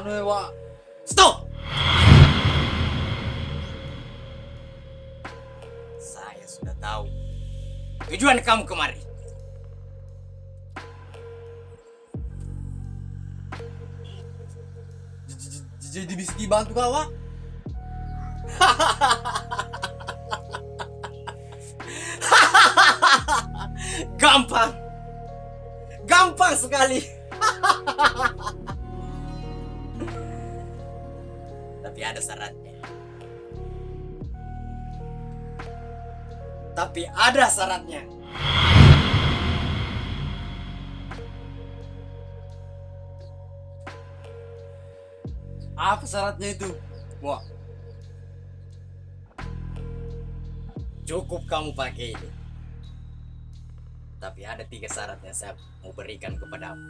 Wak. Stop! Saya sudah tahu tujuan kamu kemari. Jadi bisa dibantu kau, Wak? Gampang. Gampang sekali. Tapi ada syaratnya. Tapi ada syaratnya. Apa syaratnya itu, Wak? Cukup kamu pakai ini. Tapi ada 3 syarat yang saya mau berikan kepadamu.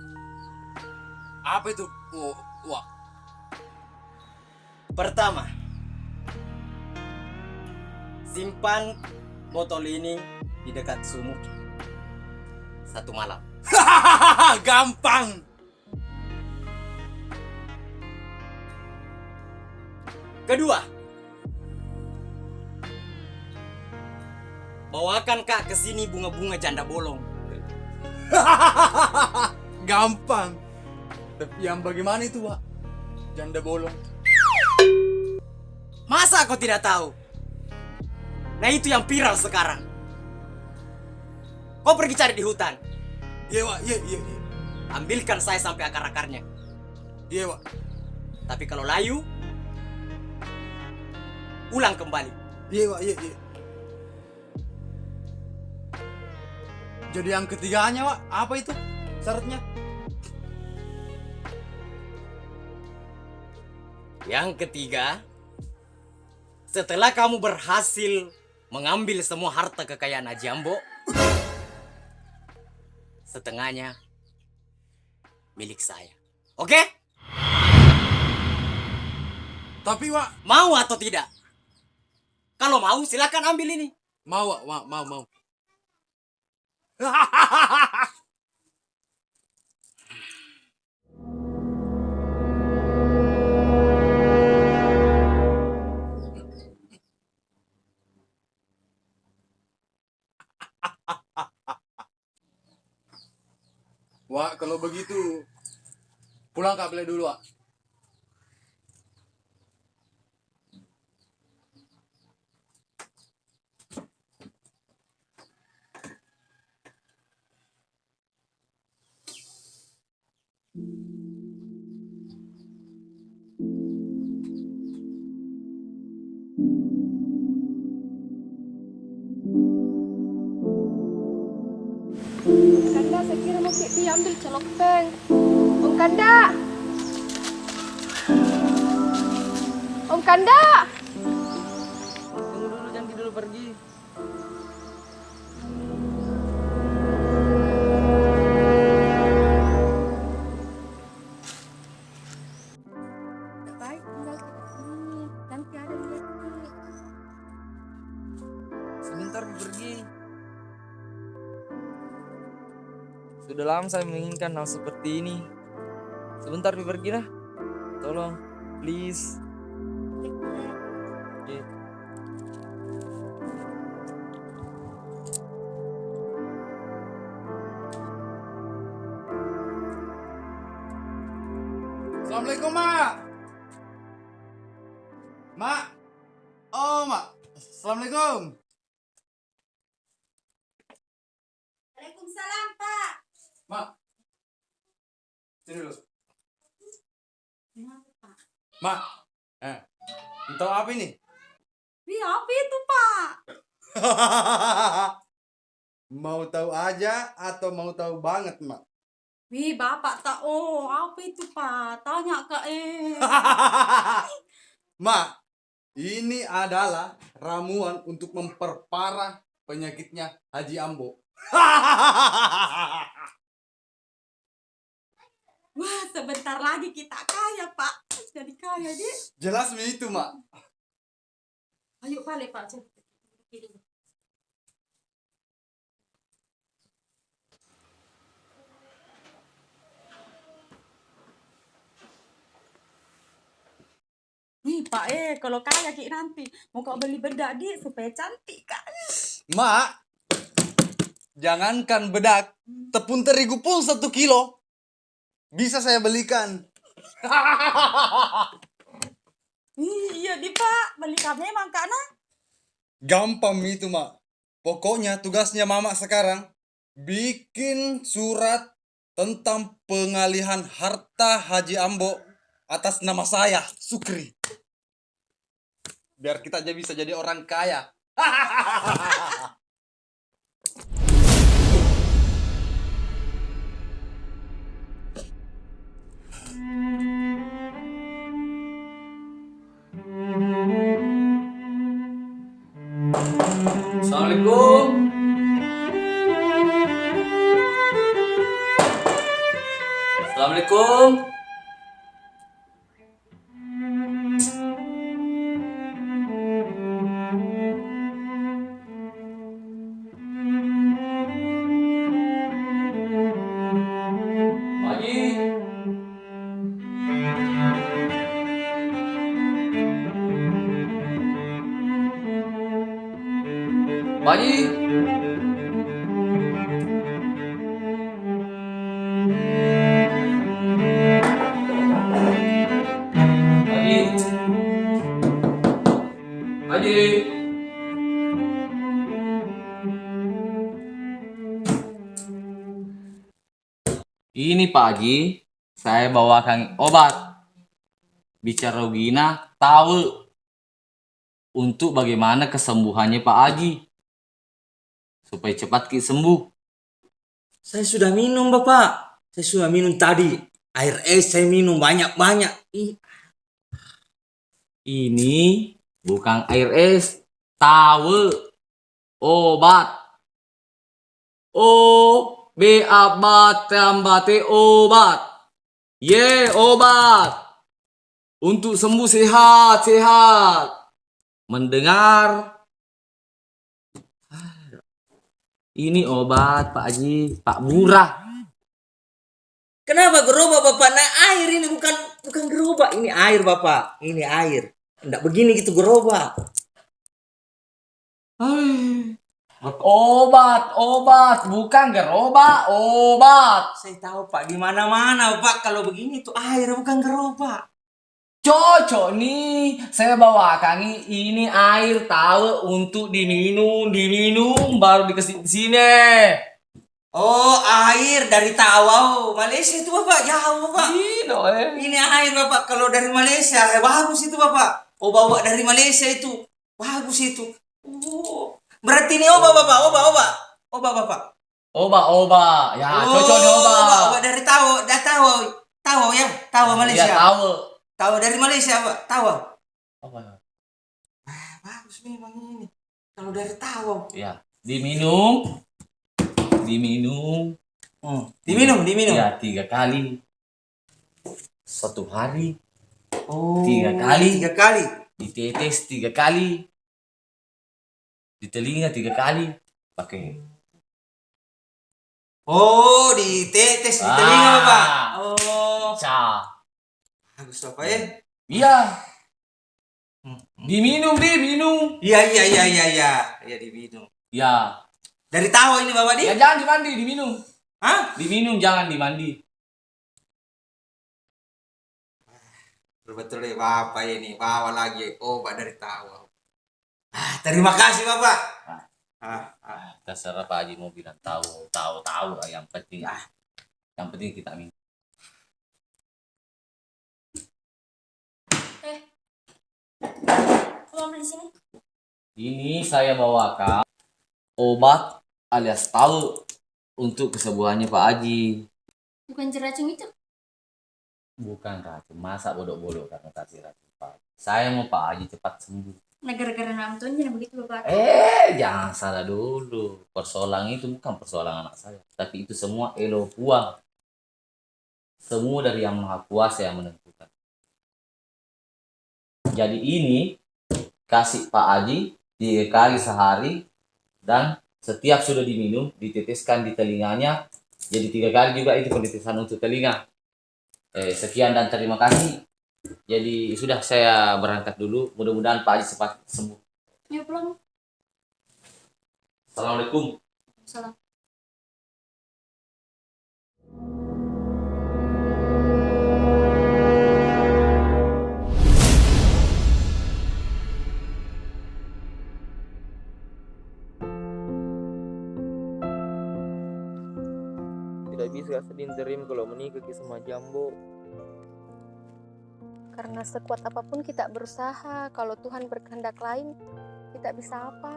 Apa itu, Wak? Pertama, simpan botol ini di dekat sumur 1 malam. Gampang. Kedua, bawakan Kak ke sini bunga-bunga janda bolong. Gampang. Tapi yang bagaimana itu, Wak? Janda bolong. Masa kau tidak tahu? Nah itu yang viral sekarang. Kau pergi cari di hutan. Iya, Wak. Iya. Ambilkan saya sampai akar-akarnya. Iya, Wak. Tapi kalau layu, ulang kembali. Iya, Wak. Iya. Jadi yang ketiganya, Wak, apa itu syaratnya? Yang ketiga, setelah kamu berhasil mengambil semua harta kekayaan Haji Ambo, setengahnya milik saya. Oke? Tapi, Wak, Mau atau tidak? Kalau mau silakan ambil ini. mau, Wak, mau. Wak, kalau begitu pulang Kak Bele dulu, Wak. Kanda, saya kira mau Kiki ambil celopeng. Om Kanda! Om Kanda! Tunggu dulu, jangan dulu pergi. Baik, tinggal kita sini. Nanti ada lihat. Sebentar pergi. Sudah lama saya menginginkan hal seperti ini. Sebentar pergi lah. Tolong, please. Oke. Assalamualaikum, Mak. Mak. Oh, Mak. Assalamualaikum. Waalaikumsalam, Pak. Mak. Sini dulu. Kenapa, Pak? Mak. Entah apa ini? Wih, apa itu, Pak? Mau tahu aja atau mau tahu banget, Mak? Wih, Bapak tak. Oh, apa itu, Pak? Tanya ke Mak, ini adalah ramuan untuk memperparah penyakitnya Haji Ambo. Wah, sebentar lagi kita kaya, Pak. Jadi kaya, deh. Jelas begitu, Mak. Ayo, balik, Pak. Cepet. Pak, kalau kaya Ki nanti mau kau beli bedak Ki supaya cantik Kak. Mak, jangankan bedak, tepung terigu pun 1 kilo bisa saya belikan. Iya di Pak, beli kami memang Kak nah. Gampang itu, Mak. Pokoknya tugasnya Mama sekarang bikin surat tentang pengalihan harta Haji Ambo atas nama saya, Sukri. Biar kita aja bisa jadi orang kaya. Assalamualaikum. Assalamualaikum. Pagi. Pagi. Pagi. Pagi. Ini pagi saya bawakan obat bicara Rogina tahu untuk bagaimana kesembuhannya Pak Haji supaya cepat sembuh. Saya sudah minum, Bapak. Saya sudah minum tadi. Air es saya minum banyak-banyak. Ini bukan air es, tahu obat. O B abat tambah T obat. Ye obat. Untuk sembuh sehat. Mendengar? Ini obat Pak Haji, Pak murah. Kenapa gerobak, Bapak? Nah, air ini bukan gerobak. Ini air, Bapak. Ini air. Enggak begini gitu gerobak. Obat, bukan gerobak, obat. Saya tahu, Pak, di mana-mana, Pak. Kalau begini itu air, bukan gerobak. Cocok nih, saya bawakan ini air tahu untuk diminum baru dikasih di sini. Oh, air dari Tawau, Malaysia itu, Bapak. Jauh, Bapak. Ini air, Bapak. Kalau dari Malaysia, bagus itu, Bapak. Oh, bawa dari Malaysia itu. Bagus itu. Oh, berarti ini obat, Bapak. Obat, Bapak. Obat, ya cocok nih obat. Obat dari Tawau. Tawau ya, Tawau Malaysia. Ya tahu. Tahu dari Malaysia, Pak. Tahu. Apa? Bagus memang ini. Kalau dari tahu. Ya, diminum. Diminum. Ya, 3 kali. 1 hari. Oh. 3 kali. 3 kali. Ditetes 3 kali. Di telinga 3 kali. Pakai. Oh, ditetes di telinga, Pak. Oh. Cah. Bagus apa ya? Iya. Diminum. Iya, diminum. Ya. Dari tahu ini, Bapak, Ya jangan dimandi, diminum. Hah? Diminum jangan dimandi. Betul ya, Bapak ini bawa lagi obat dari tahu. Terima kasih, Bapak. Terserah Pak Haji mau bilang tahu lah, yang penting kita minum. Kamu ambil di sini. Ini saya bawakan obat alias tahu untuk kesembuhannya Pak Haji. Bukan racun itu. Bukan racun, masa bodoh-bodoh karena kasih racun Pak Haji. Saya mau Pak Haji cepat sembuh. Negara-negara namtuan jangan begitu Bapak. Jangan salah dulu. Persoalan itu bukan persoalan anak saya, tapi itu semua elo uang. Semua dari Yang Maha Kuasa yang menentukan. Jadi ini kasih Pak Haji 3 kali sehari dan setiap sudah diminum diteteskan di telinganya. Jadi 3 kali juga itu penitesan untuk telinga. Sekian dan terima kasih. Jadi sudah, saya berangkat dulu. Mudah-mudahan Pak Haji cepat sembuh. Yuk pulang. Assalamualaikum. Salam. Tidak bisa sedih terim kalau menikah sama Jambo. Karena sekuat apapun kita berusaha, kalau Tuhan berkehendak lain, kita bisa apa?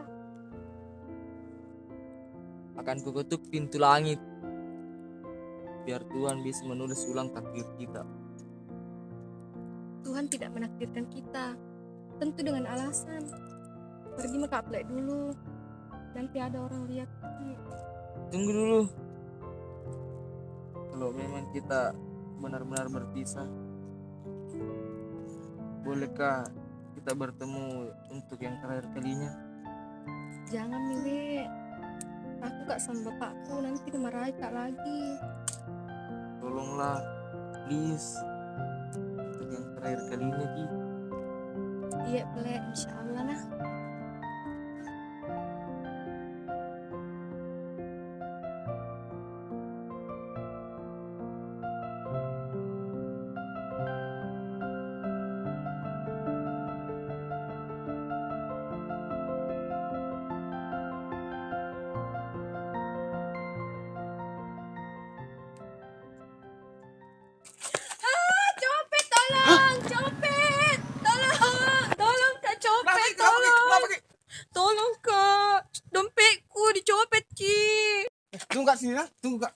Akan kuketuk pintu langit, biar Tuhan bisa menulis ulang takdir kita. Tuhan tidak menakdirkan kita, tentu dengan alasan. Pergi ke Kaplek dulu, nanti ada orang lihat. Tunggu dulu. Kalau memang kita benar-benar berpisah, bolehkah kita bertemu untuk yang terakhir kalinya? Jangan Miwe, aku kak sama bapakku nanti dimarahi kak lagi. Tolonglah, please, untuk yang terakhir kalinya Ki. Iya Plek, insya Allah nah. Copet, tolong! Copet! Tolong! Tolong kak, copet! Tolong! Tolong kak! Dompetku dicopet Ki! Tunggu kak sini lah, tunggu kak.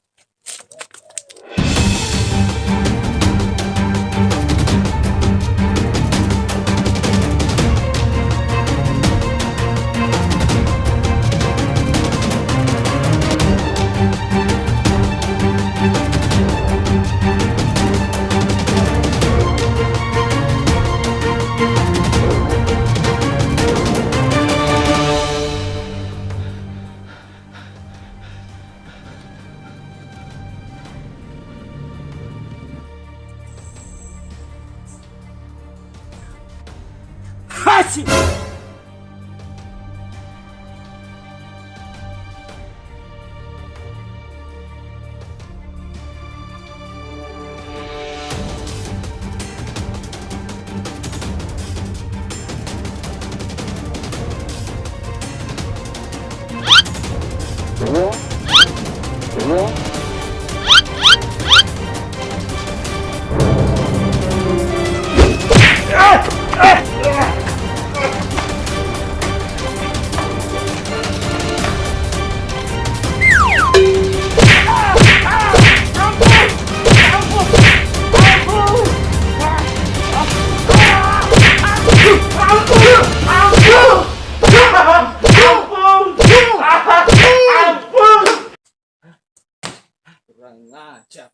Kurang ajar.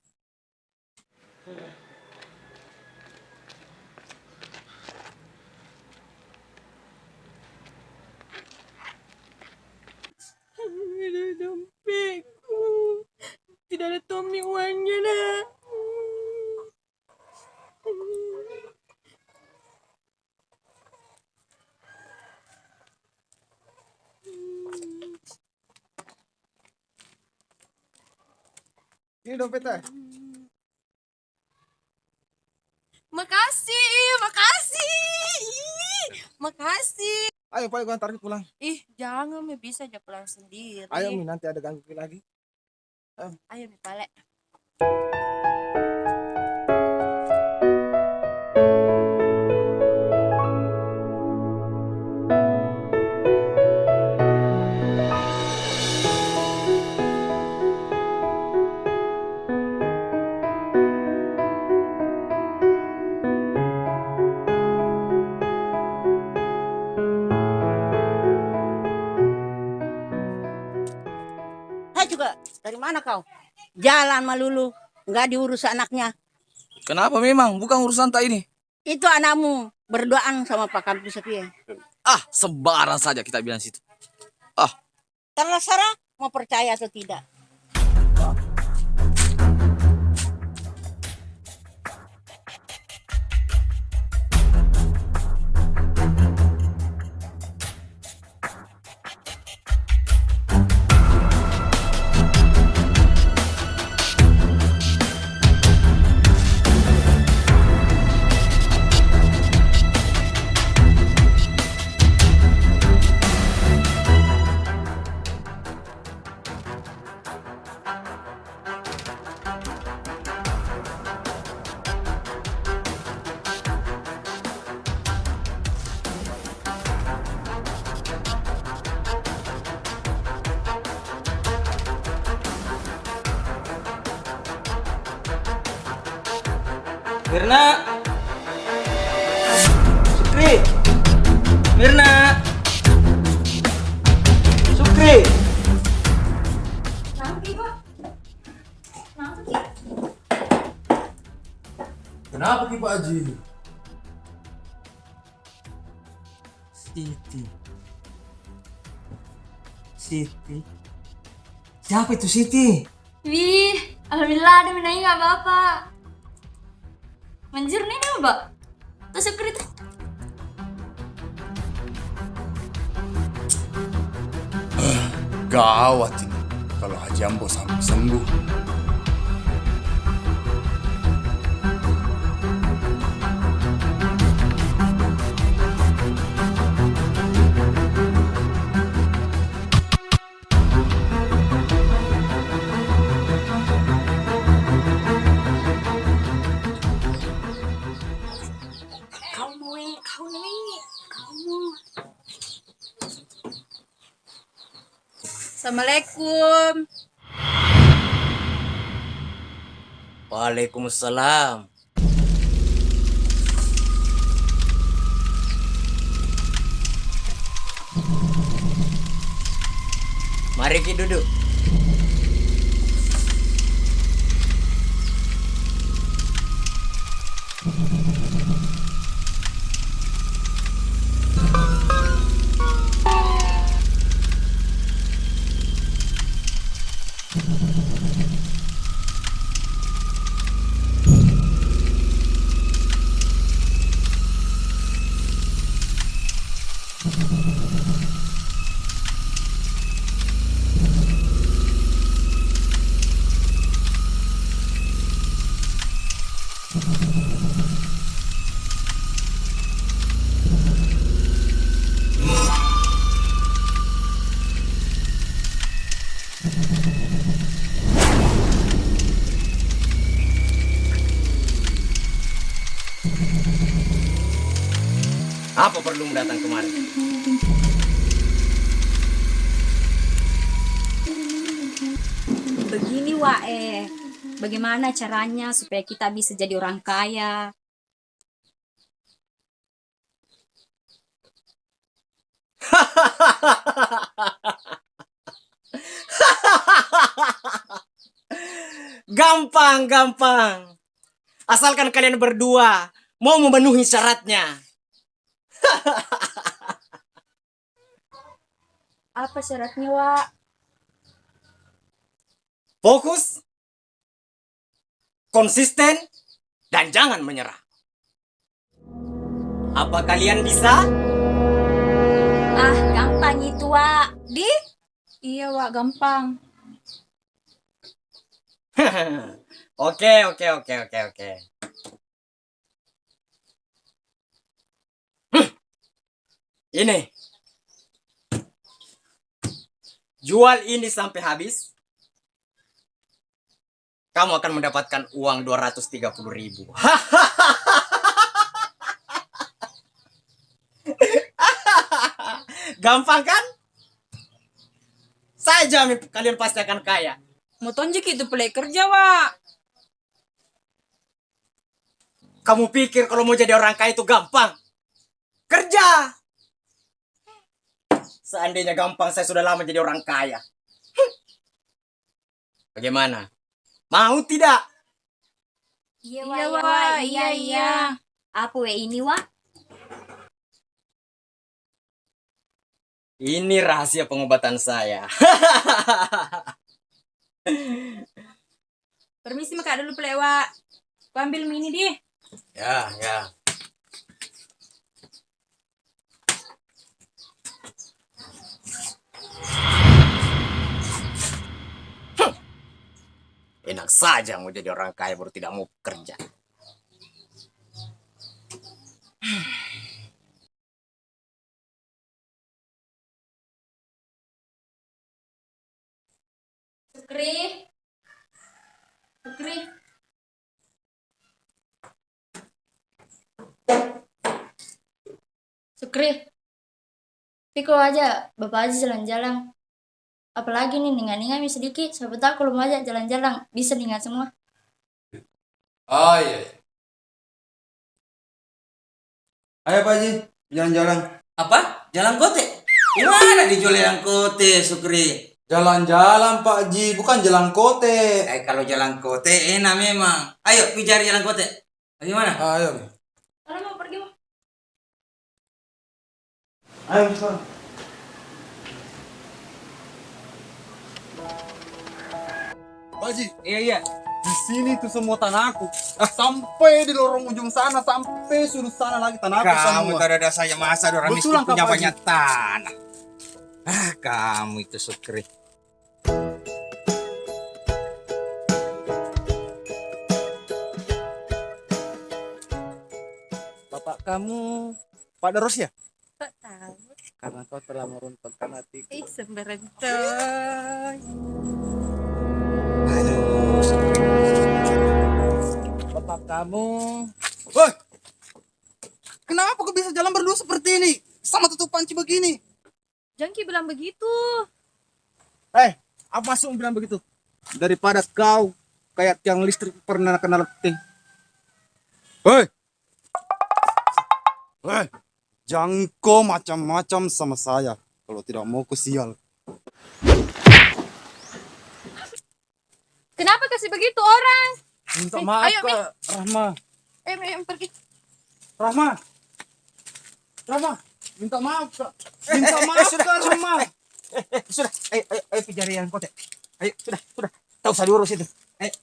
Ada dompetku. Tidak ada Tommy uangnya nah. Ini dompetnya. Makasih, makasih. Ih, makasih. Ayo Pak, gua antarin pulang. Ih, jangan Mi, bisa aja pulang sendiri. Ayo Mi, nanti ada ganggu lagi. Ayo Mi, Pale. Hai juga, dari mana kau? Jalan melulu, nggak diurus anaknya. Kenapa memang? Bukan urusan tak ini. Itu anakmu berdoaan sama Pak Kampus Sepie. Ah, sembarang saja kita bilang situ. Terserah mau percaya atau tidak. Mirna. Sukri. Mirna. Sukri. Kenapa Ki Pak Haji? Siti. Siti. Siapa itu Siti? Wih, alhamdulillah ada menanya nggak apa-apa. Manjir nih nih mbak. Terus sekret. Gawat ini kalau Haji Ambo sampai sembuh. Assalamualaikum. Waalaikumsalam. Mari Ki duduk. Apa perlu datang kemari? Begini Wae, bagaimana caranya supaya kita bisa jadi orang kaya? Gampang, gampang. Asalkan kalian berdua mau memenuhi syaratnya. Apa syaratnya, Wak? Fokus, konsisten, dan jangan menyerah. Apa kalian bisa? Ah, gampang itu, Wak. Iya, Wak, gampang. Oke. Ini. Jual ini sampai habis. Kamu akan mendapatkan uang 230.000. Gampang kan? Saya jamin kalian pasti akan kaya. Mau tonjok itu pelai kerja, Wak. Kamu pikir kalau mau jadi orang kaya itu gampang? Kerja! Seandainya gampang, saya sudah lama jadi orang kaya. Bagaimana? Mau tidak? Iya, Wak. Iya. Apa ini, Wak? Ini rahasia pengobatan saya. Permisi, Mak, dulu pelai, Wak. Aku ambil mini deh. Ya. Enak saja mau jadi orang kaya baru tidak mau kerja. Sukri. Sukri. Pikul aja, Bapak aja jalan-jalan. Apalagi nih, ningan-ningan sedikit. Siapa tahu kalau mau aja jalan-jalan, bisa ningan semua. Oh iya. Ayo Pak Haji, jalan-jalan. Apa? Jalan kote? Gimana dijual jalan kote, Sukri? Jalan-jalan Pak Haji, bukan jalan kote. Kalau jalan kote enak memang. Ayo, pergi cari jalan kote. Bagaimana? Ayo. Orang mau pergi mau. Ayo, Pak. Pak Haji, Iya. di sini tuh semua tanahku. Sampai di lorong ujung sana, sampai sudut sana lagi tanahku Kamu semua. tak ada saya masa orang Betul, miskin punya Kak Pak banyak tanah. Kamu itu Sukri. Bapak kamu Pak Daros ya? Tak tahu. Karena kau telah meruntuhkan hatiku. Ih, semberencoy. Aduh, Sukri. Bapak kamu. Woi! Kenapa kau bisa jalan berdua seperti ini? Sama tutup panci begini. Jangki bilang begitu. Apa masuk bilang begitu? Daripada kau kayak tiang listrik pernah kena letih. Hei! Hei! Jangan kau macam-macam sama saya. Kalau tidak mau ku sial. Kenapa kasih begitu orang? Minta Mi, maaf ayo, Mi. Kak Rahma. Pergi. Rahma. Minta maaf Kak. Minta maaf Kak Rahma. Sudah, ayo pergi cari jalan kote. Ayo, sudah. Tak usah diurus itu. Ayo.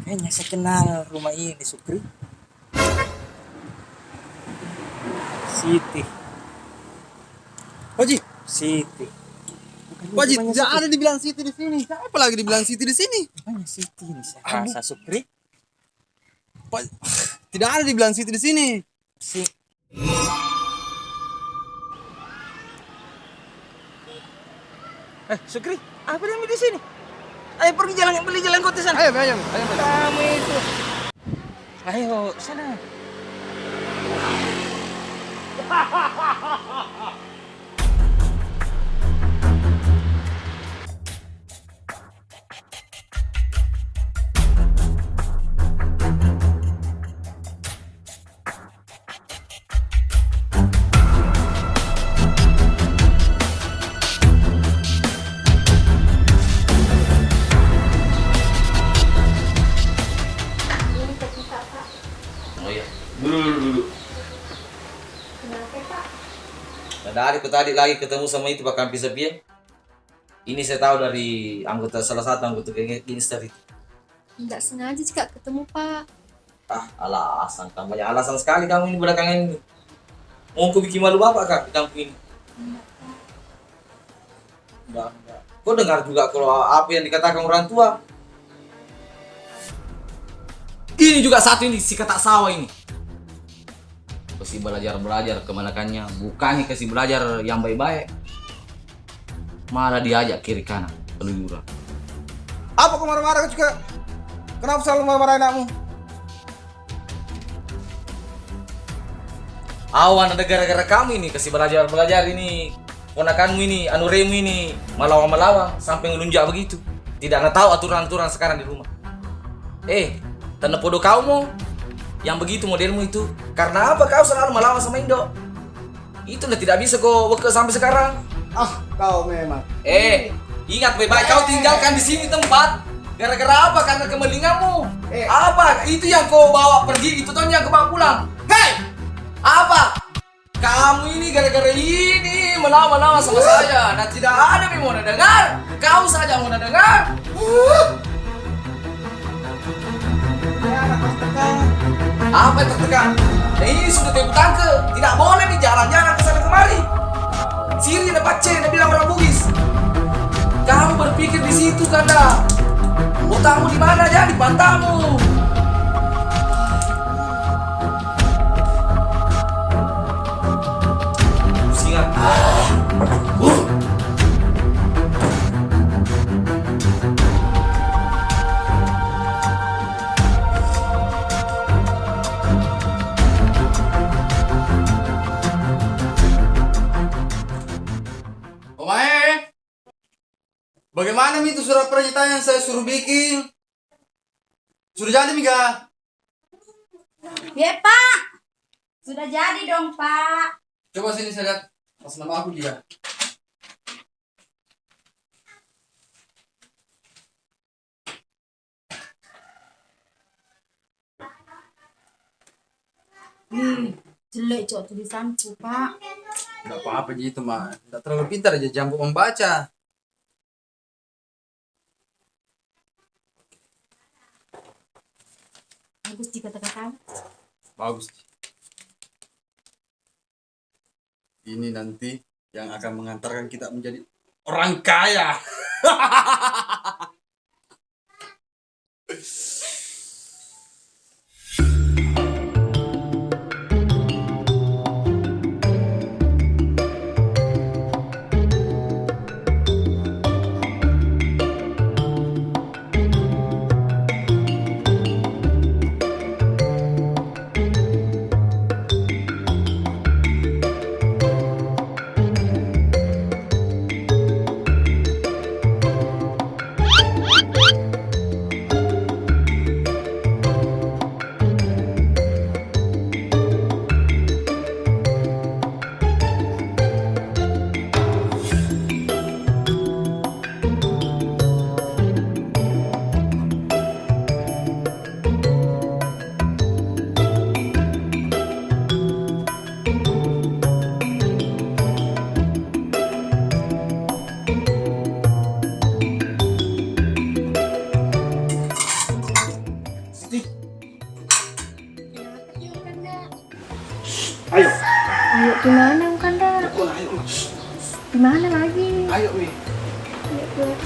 Kayaknya saya kenal rumah ini, Sukri. Siti. Pak Haji, Siti. Pak Haji, tidak ada dibilang Siti di sini. Siapa lagi dibilang Siti di sini? Namanya Siti ini saya rasa, Sukri. Pak, tidak ada dibilang Siti di sini. Si Sukri, apa yang di sini? Ayo pergi beli jalan kote sana. Ayo. Kamu itu. Ayo, sana. Oh iya, dulu. Dari tadi lagi ketemu sama itu Pak Kampi Sepien. Ini saya tahu dari salah satu anggota geng Insta itu. Tidak sengaja sih Kak ketemu Pak. Alasan kamu banyak alasan sekali kamu ini belakangan ini. Mau aku bikin malu bapak Kak di kampung ini? Enggak. Kau dengar juga kalau apa yang dikatakan orang tua? Ini juga satu ini si katak sawah ini. Kasih belajar kemanakannya, bukannya kasih belajar yang baik-baik. Malah diajak kiri kanan keluyuran. Apa kau marah-marah juga? Kenapa selalu marah-marah anakmu? Awan ada gara-gara kamu ini kasih belajar ini. Ponakanmu ini, anuremu ini melawang sampai ngelunjak begitu. Tidak tahu aturan-aturan sekarang di rumah. Tanda podo kau mau yang begitu modelmu itu. Karena apa kau selalu melawan sama Indo? Itulah tidak bisa kau beke sampai sekarang. Kau memang. Ingat baik-baik kau tinggalkan di sini tempat. Gara-gara apa? Karena kemelingamu. Apa? Itu yang kau bawa pergi, itu toh yang kau bawa pulang. Hei! Apa? Kamu ini gara-gara ini melawan sama saya. Nah tidak ada yang mau dengar. Kau saja mau dengar. Apa yang tertekan? Ini sudah tebu tangke. Tidak boleh nih jalan-jalan ke sana kemari. Siri ada pace, dia bilang orang Bugis. Kamu berpikir di situ, Kanda. Otakmu di mana jadi pantamu? Pusingan. Omae, bagaimana Mi itu surat pernyataan yang saya suruh bikin? Sudah jadi Mi ga? Ya Pak, sudah jadi dong Pak. Coba sini saya lihat pas nama aku dia. Jelek cok tulisanku Pak. Enggak apa-apa gitu mah. Enggak terlalu pintar aja jambu membaca. Bagus dikata-kata. Bagus. Ini nanti yang akan mengantarkan kita menjadi orang kaya. Ayo. Ayo gimana Kanda? Ayo. Gimana lagi? Ayo Mi. Ayo keluar.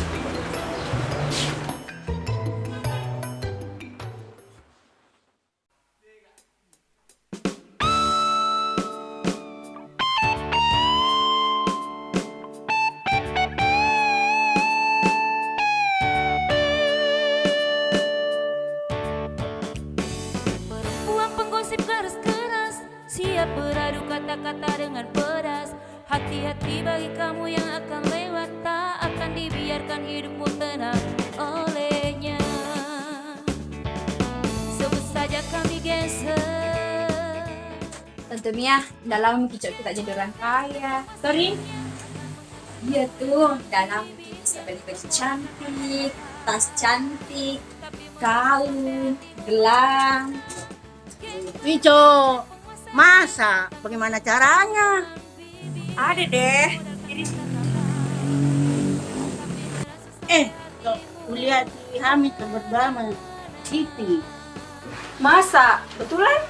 Perempuan penggosip keras-keras, siap beradu kata-kata dengan pedas. Hati-hati bagi kamu yang akan lewat, tak akan dibiarkan hidupmu tenang olehnya. Sebut saja kami geser. Tante Mia, dalam kicau kita jadi orang kaya. Sorry. Iya tuh, dalam bisa beli-beli cantik, tas cantik, kalung, gelang. Wico, masa? Bagaimana caranya? Ada deh. Tuh, kulihat si Hamid bersama Siti. Masa? Betulan?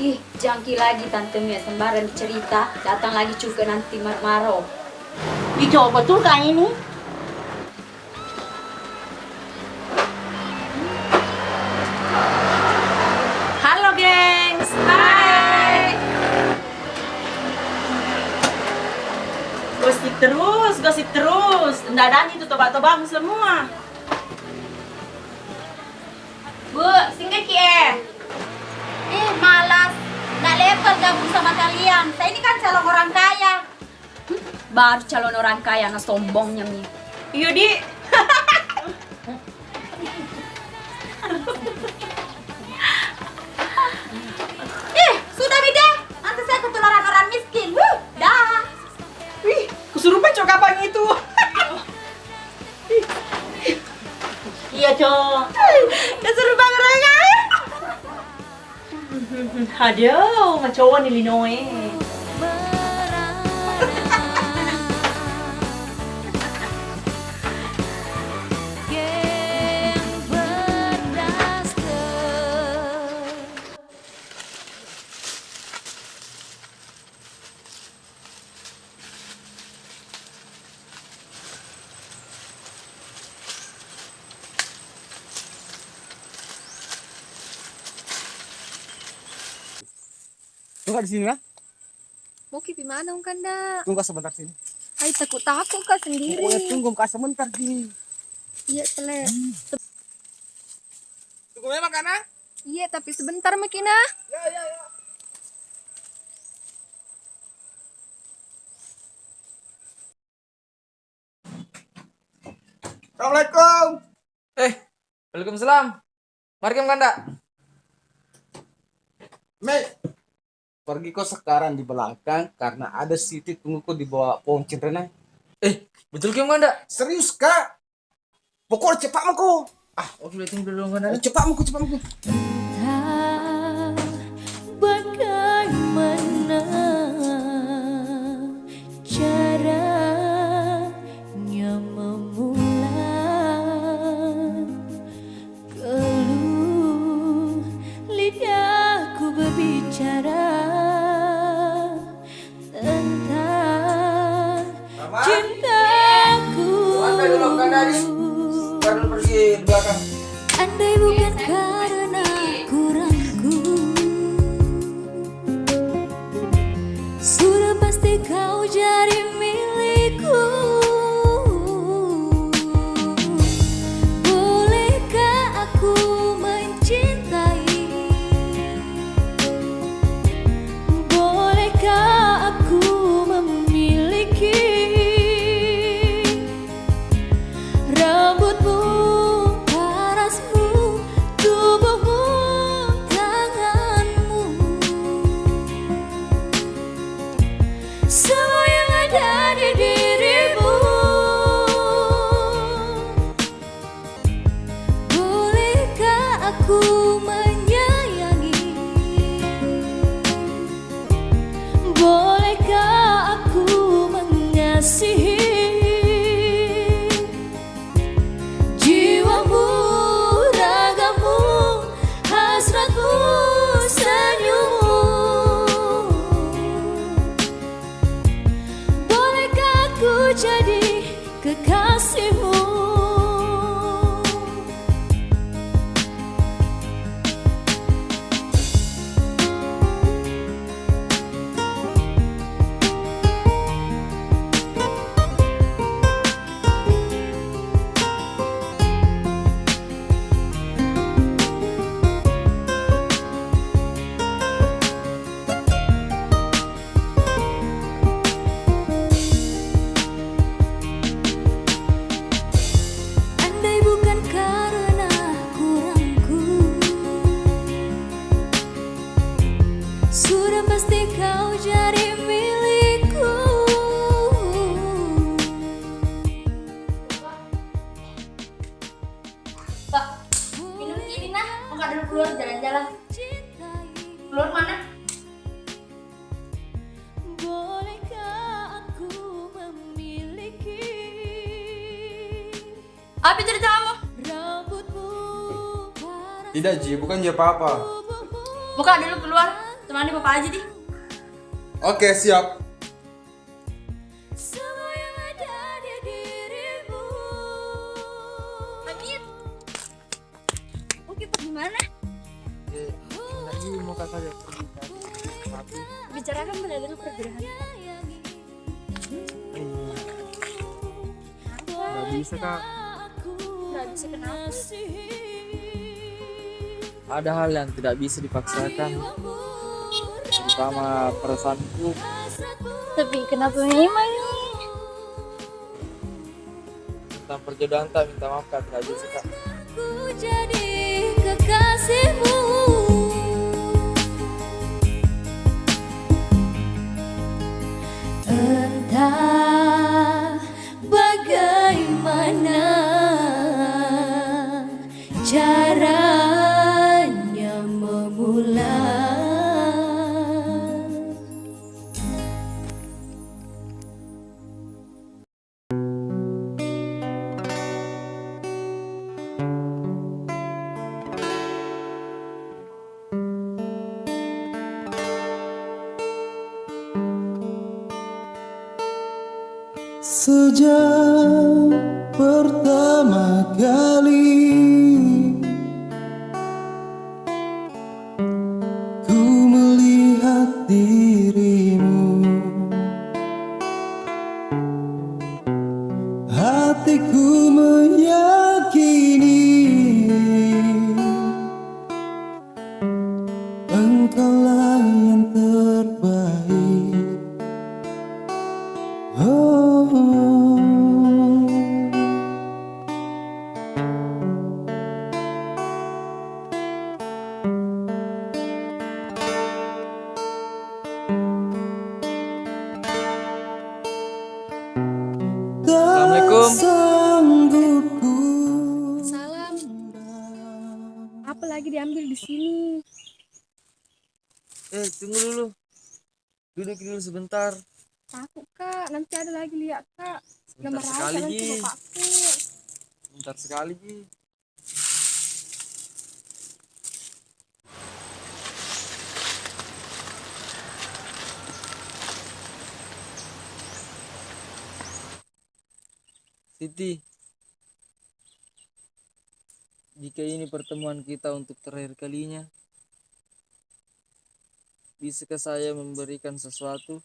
Ih, jangki lagi Tante Mia sembarang cerita, datang lagi juga nanti marmaro. Wico, betul kan ini? Halo gengs, hai. Gosip terus. Ndadani itu tobat-tobang semua. Bu, singgah Kie. Malas. Nggak level gabung sama kalian. Saya ini kan calon orang kaya. Baru calon orang kaya, nah sombongnya Mi. Iya, Di. Sudah Bide. Nanti saya ketularan orang miskin. Dah. Wih, kesurupan cok kapan itu? Iya, Cok. Kesurupan orang kaya. Aduh, macowan ni Linoe. Tunggu di sini ya. Mau kipi mana om kanda? Tunggu sebentar sini. Ay takut kak sendiri. Oh ya tunggu kak sebentar sini. Iya tele. Tunggu memang kan? Iya tapi sebentar makina. Ya. Assalamualaikum. Waalaikumsalam. Mari kamu kanda. Mei, pergi kau sekarang di belakang karena ada Siti tunggu kau di bawah pohon cendrena. Betul kamu kanda? Serius kak? Pokoknya cepat mau kau. Oke, tunggu dulu kanda. Cepat mau kau. Entah bagaimana caranya memulai keluh lidahku berbicara tentang cintaku. Baru pergi di belakang. Andai bukan karena kurangku, sudah pasti kau jadi milikku. Bolehkah aku mencintai? Bolehkah aku memiliki rambutmu, parasmu, tubuhmu, tanganmu, semua yang ada di dirimu. Bolehkah aku menyayangi? Bolehkah aku mengasihi? Jiwamu, ragamu, hasratmu, senyummu. Bolehkah aku jadi kekasihmu? Andai bukan karena kurangku, sudah pasti kau jadi milikku. Pak, minum ini nah. Mau nggak dulu keluar jalan-jalan? Keluar mana? Bolehkah aku memiliki Apa cerita kamu? rambutmu, Tidak Ji, bukan Ji apa-apa. Mau nggak dulu keluar? Temani papa aja di. Oke siap. semua yang ada di dirimu. Amin. Oke pergi mana? Tadi mau kakak lihat pergi kan. Bicarakan mendadak pergerakan. Nggak bisa kak. Nggak bisa kenapa? Ada hal yang tidak bisa dipaksakan. Terutama perasaanku. Tapi kenapa memang ini? Tentang perjodohan tak minta maaf kak, tidak bisa kak. Ku jadi kekasihmu. Entah bagaimana caranya memulai. Sejak pertama kali ku melihat dia Assalamualaikum. Salam. Apa lagi diambil di sini? Tunggu dulu. Duduk dulu sebentar. Takut kak, nanti ada lagi lihat kak. Sebentar Gambar sekali, nanti Ji. bapakku. Sebentar sekali, Ji. Siti, jika ini pertemuan kita untuk terakhir kalinya, bisakah saya memberikan sesuatu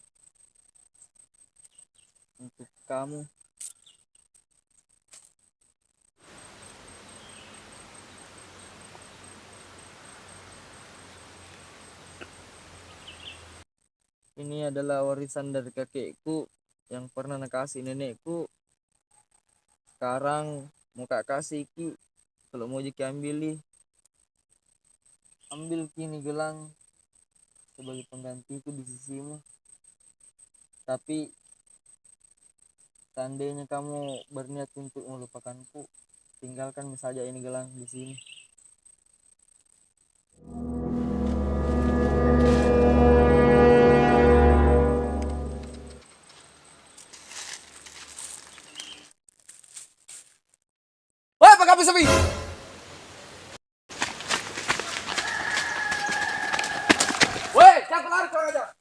untuk kamu? Ini adalah warisan dari kakekku yang pernah nakasih nenekku. Sekarang mau kak kasih ki, kalau mau jiki ambil kini gelang sebagai penggantiku di sisimu. Tapi seandainya kamu berniat untuk melupakanku, tinggalkan saja ini gelang di sini. Woi, pakai apa sapi? Woi, siapa lari kurang aja?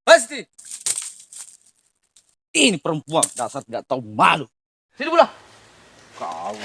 Pasti. Ini perempuan dasar nggak tahu malu. Sini pula. Kau.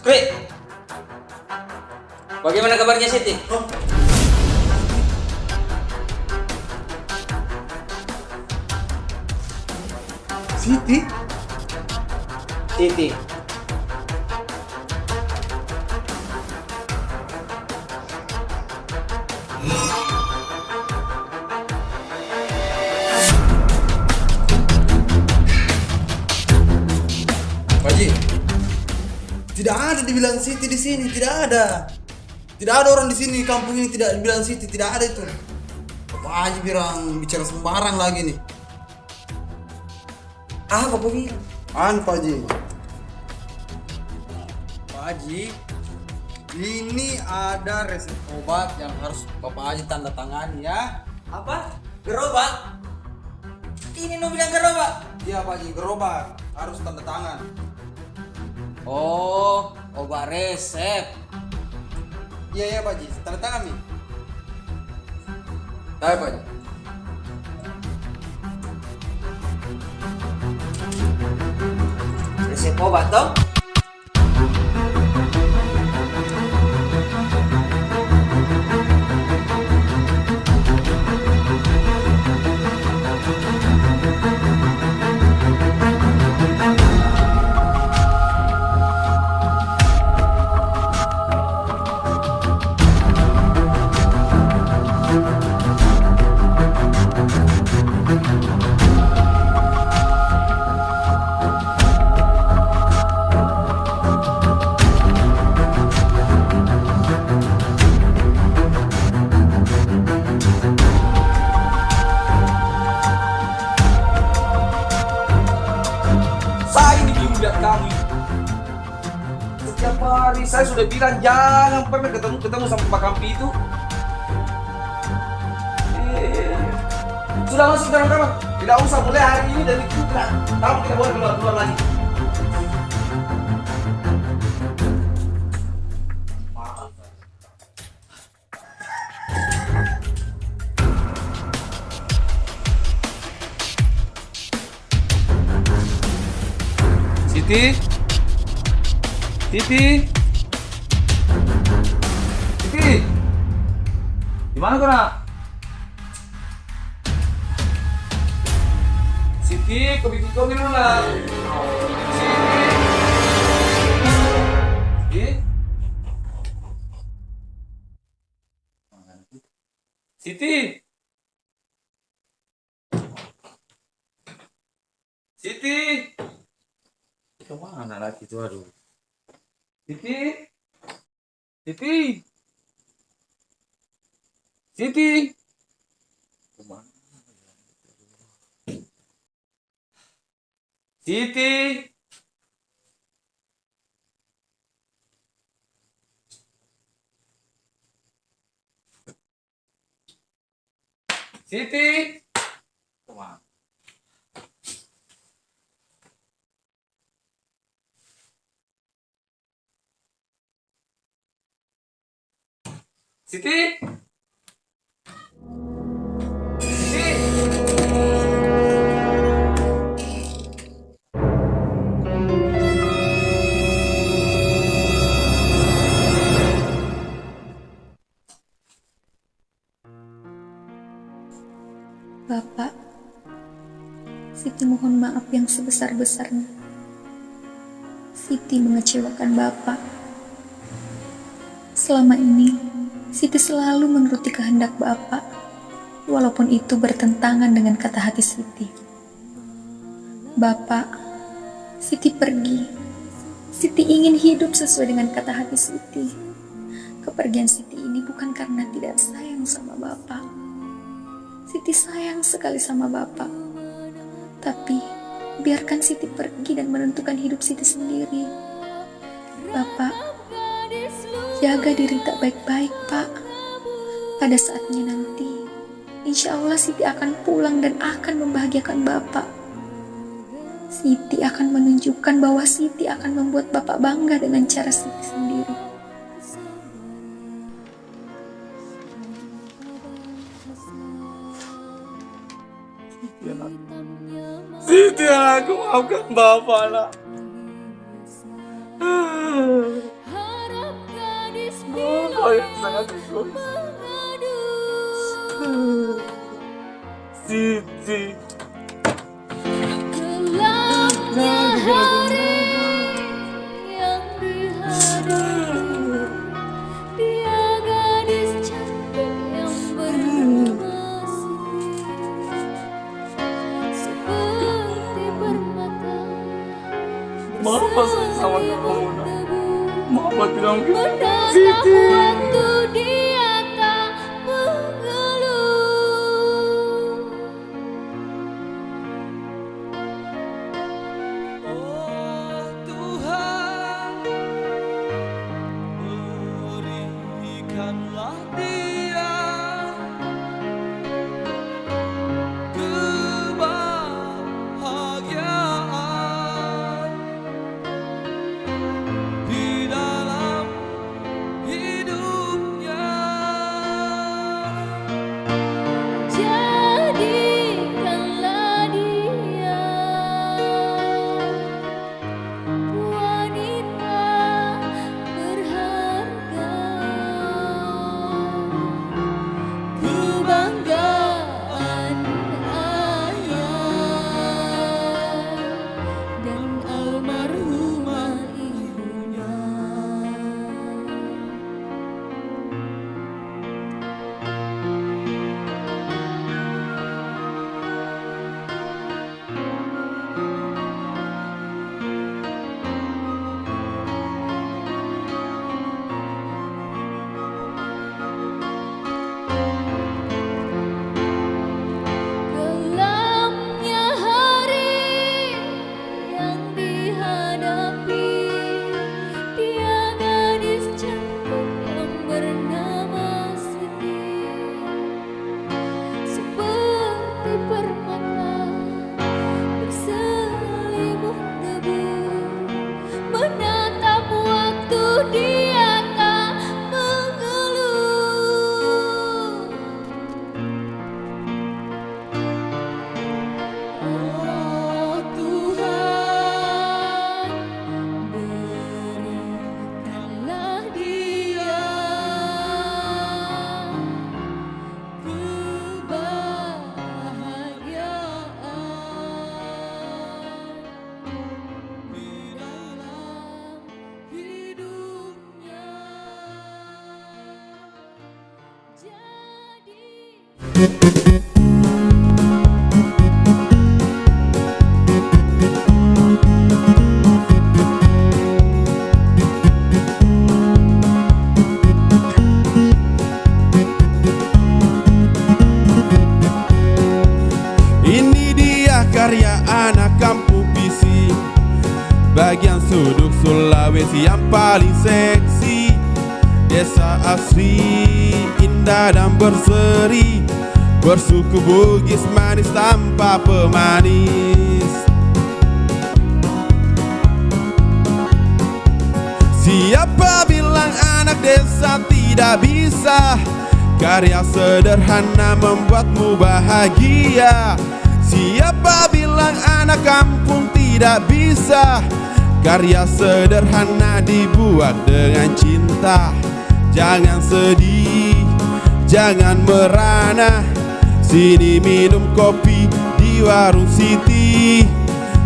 Wih, bagaimana kabarnya Siti? Siti? Siti. Pak Haji, tidak ada dibilang Siti di sini, tidak ada. Tidak ada orang di sini, kampung ini tidak dibilang Siti, tidak ada itu. Pak Haji bilang bicara sembarang lagi nih. Apa kau bilang? Pak Haji. Pak Haji, ini ada resep obat yang harus Bapak Haji tanda tangani ya. Apa? Gerobak? Ini nu bilang gerobak? Iya Pak Haji, gerobak harus tanda tangan. Oh, obat resep. Iya Pak Haji, tanda tangan nih. Ayo Pak Haji. Resep obat toh? Setiap hari saya sudah bilang jangan pernah ketemu sama Pak Kampi itu. Sudah masuk dalam kamar. Tidak usah mulai hari ini dan itu tidak. Kamu tidak boleh keluar lagi. Siti, Siti? Siti? Siti? Gimana kau nak? Siti, kau bikin kau minum lah. Siti? Siti? Siti? Kemana lagi tuh, aduh. Siti? Siti? Siti? Kemana? Siti? Siti? Kemana? Siti? Siti? Bapak, Siti mohon maaf yang sebesar-besarnya. Siti mengecewakan Bapak. Selama ini, Siti selalu menuruti kehendak Bapak, walaupun itu bertentangan dengan kata hati Siti. Bapak, Siti pergi. Siti ingin hidup sesuai dengan kata hati Siti. Kepergian Siti ini bukan karena tidak sayang sama Bapak. Siti sayang sekali sama Bapak. Tapi, biarkan Siti pergi dan menentukan hidup Siti sendiri. Bapak, jaga diri tak baik-baik, Pak. Pada saatnya nanti, insya Allah Siti akan pulang dan akan membahagiakan Bapak. Siti akan menunjukkan bahwa Siti akan membuat Bapak bangga dengan cara Siti sendiri. Siti, aku maafkan Bapak, nak. Bapak yang sangat egois. Siti. Gelapnya hari yang dihadapi, dia gadis cantik yang bernasib, seperti permata. Mama sayang sama kamu, nak. Mama tidak mungkin. Menatap waktu dia tak mengeluh. Oh Tuhan, berikanlah dia kebahagiaan di dalam hidupnya. Ini dia karya anak kampung Pising, bagian sudut Sulawesi yang paling seksi. Desa asri, indah dan berseri, bersuku Bugis manis tanpa pemanis. Siapa bilang anak desa tidak bisa? Karya sederhana membuatmu bahagia. Siapa bilang anak kampung tidak bisa? Karya sederhana dibuat dengan cinta. Jangan sedih, jangan merana, sini minum kopi di warung Siti.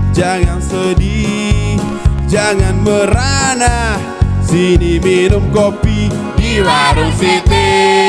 Jangan sedih, jangan merana, sini minum kopi di warung Siti.